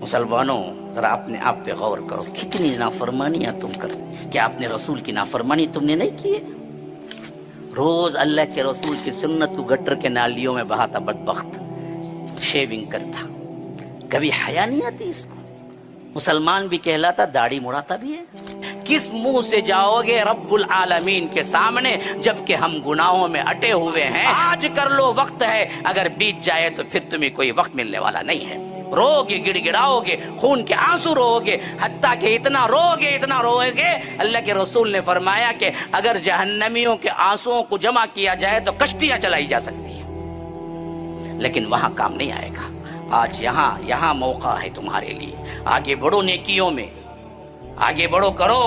मुसलमानों, जरा अपने आप पे गौर करो, कितनी नाफरमानियां तुम कर। क्या अपने रसूल की नाफरमानी तुमने नहीं की है? रोज अल्लाह के रसूल की सुन्नत को गटर के नालियों में बहाता बदबख्त, शेविंग करता, कभी हया नहीं आती इसको? मुसलमान भी कहलाता, दाढ़ी मुड़ाता भी है। किस मुंह से जाओगे रब्बुल आलमीन के सामने जबकि हम गुनाहों में अटे हुए हैं? आज कर लो, वक्त है, अगर बीत जाए तो फिर तुम्हें कोई वक्त मिलने वाला नहीं है। रोगे, गिड़गिड़ाओगे, खून के आंसू रोगे, हत्ता कि इतना रोगे, अल्लाह के रसूल ने फरमाया कि अगर जहन्नमियों के आंसुओं को जमा किया जाए तो कश्तियां चलाई जा सकती है, लेकिन वहां काम नहीं आएगा। आज यहाँ मौका है तुम्हारे लिए, आगे बढ़ो, नेकियों में आगे बढ़ो, करो।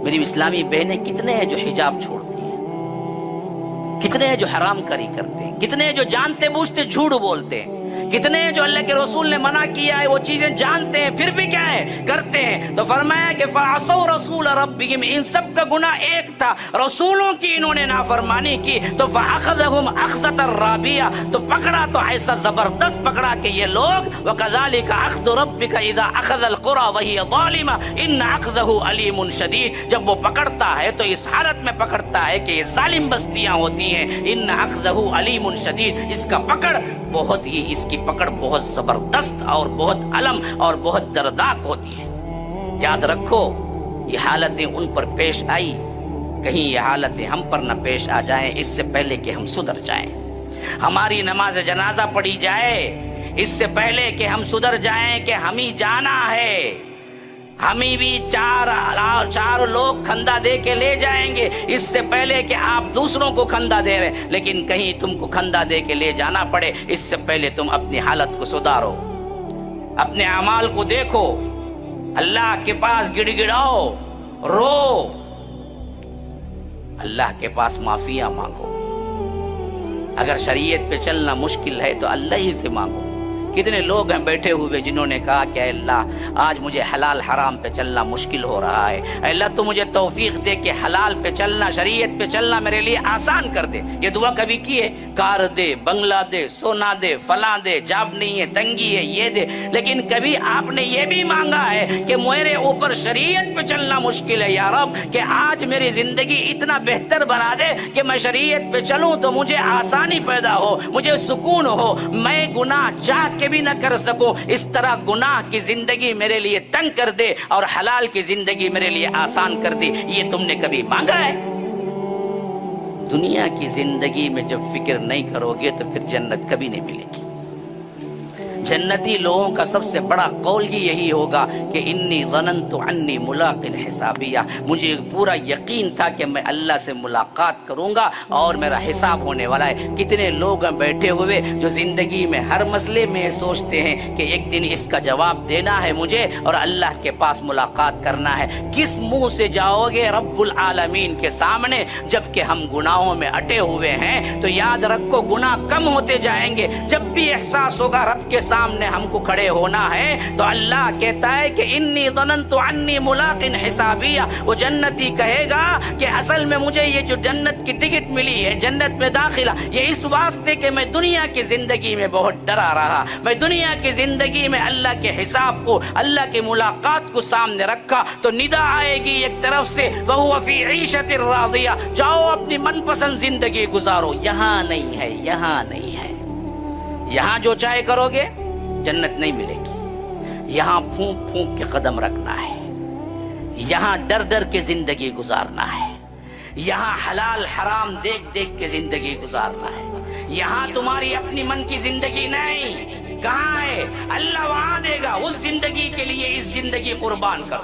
मेरी इस्लामी बहनें कितने हैं जो हिजाब छोड़ती हैं, कितने हैं जो हराम करी करते हैं, कितने हैं जो जानते बूझते झूठ बोलते हैं, कितने हैं जो अल्लाह के रसूल ने मना किया है वो चीजें जानते हैं फिर भी क्या है, करते हैं। तो फरमाया कि फअसौ रसूल रब्बिहिम, इन सब का गुनाह एक था, रसूलों की इन्होंने नाफरमानी की, तो फअखज़हुम अख़ज़तन राबिया, तो पकड़ा तो ऐसा जबरदस्त पकड़ा कि ये लोग, वकज़ालिका अख़्ज़ु रब्बिका इज़ा अख़ज़ल क़ुरा वहिय ज़ालिमा इन्न अख़्ज़हु अलीमुन शदीद। जब वो पकड़ता है तो इस हालत में पकड़ता है कि ये जालिम बस्तियां होती हैं, इन्न अख़्ज़हु अलीमुन शदीद, इसका पकड़ बहुत ही, इसकी पकड़ बहुत जबरदस्त और बहुत अलम और बहुत दर्दनाक होती है। याद रखो, ये हालतें उन पर पेश आई, कहीं ये हालतें हम पर न पेश आ जाएं इससे पहले कि हम सुधर जाएं। हमारी नमाज जनाजा पढ़ी जाए इससे पहले कि हम सुधर जाएं कि हम ही जाना है। हमें भी चार लोग खंदा दे के ले जाएंगे इससे पहले कि आप दूसरों को खंदा दे रहे। लेकिन कहीं तुमको खंदा दे के ले जाना पड़े इससे पहले तुम अपनी हालत को सुधारो, अपने अमाल को देखो, अल्लाह के पास गिड़गिड़ाओ, रो, अल्लाह के पास माफिया मांगो। अगर शरीयत पे चलना मुश्किल है तो अल्लाह ही से मांगो। कितने लोग हैं बैठे हुए जिन्होंने कहा कि अल्लाह आज मुझे हलाल हराम पे चलना मुश्किल हो रहा है, अल्लाह तो मुझे तौफीक दे कि हलाल पे चलना, शरीयत पे चलना मेरे लिए आसान कर दे। ये दुआ कभी की है? कार दे, बंगला दे, सोना दे, फला दे, जाब नहीं है, तंगी है, ये दे। लेकिन कभी आपने ये भी मांगा है कि मेरे ऊपर शरीयत पे चलना मुश्किल है या रब, कि आज मेरी जिंदगी इतना बेहतर बना दे कि मैं शरीयत पे चलूं तो मुझे आसानी पैदा हो, मुझे सुकून हो, मैं गुनाह चाह के भी न कर सकूं, इस तरह गुनाह की जिंदगी मेरे लिए तंग कर दे और हलाल की जिंदगी मेरे लिए आसान कर दे। ये तुमने कभी मांगा है? दुनिया की जिंदगी में जब फिक्र नहीं करोगे तो फिर जन्नत कभी नहीं मिलेगी। जन्नती लोगों का सबसे बड़ा कौल ही यही होगा कि इन्नी ज़नन्तु अन्नी मुलाक़िन हिसाबिया, मुझे पूरा यकीन था कि मैं अल्लाह से मुलाकात करूंगा और मेरा हिसाब होने वाला है। कितने लोग हैं बैठे हुए जो जिंदगी में हर मसले में सोचते हैं कि एक दिन इसका जवाब देना है मुझे और अल्लाह के पास मुलाकात करना है। किस मुंह से जाओगे रब्बुल आलमीन के सामने जबकि हम गुनाहों में अटे हुए हैं? तो याद रखो, गुनाह कम होते जाएंगे। जब भी एहसास होगा रब के सामने हमको खड़े होना है तो अल्लाह कहता है कि इन्नी ज़नन्तु अन्नी मुलाक़िन हिसाबिया, वो जन्नती कहेगा कि असल में मुझे ये जो जन्नत की टिकट मिली है, जन्नत में दाखिला, ये इस वास्ते कि मैं दुनिया की जिंदगी में बहुत डरा रहा, मैं दुनिया की जिंदगी में अल्लाह के हिसाब को, अल्लाह की मुलाकात को सामने रखा। तो निदा आएगी एक तरफ से, वहुव फी ईशतिर राज़िया, जाओ अपनी मनपसंद जिंदगी गुजारो। यहाँ नहीं है, यहाँ नहीं है। यहाँ जो चाहे करोगे जन्नत नहीं मिलेगी। यहाँ फूंक फूंक के कदम रखना है, यहाँ डर डर के जिंदगी गुजारना है, यहाँ हलाल हराम देख देख के जिंदगी गुजारना है। यहाँ तुम्हारी अपनी मन की जिंदगी नहीं, कहाँ है? अल्लाह वहां देगा। उस जिंदगी के लिए इस जिंदगी कुर्बान कर।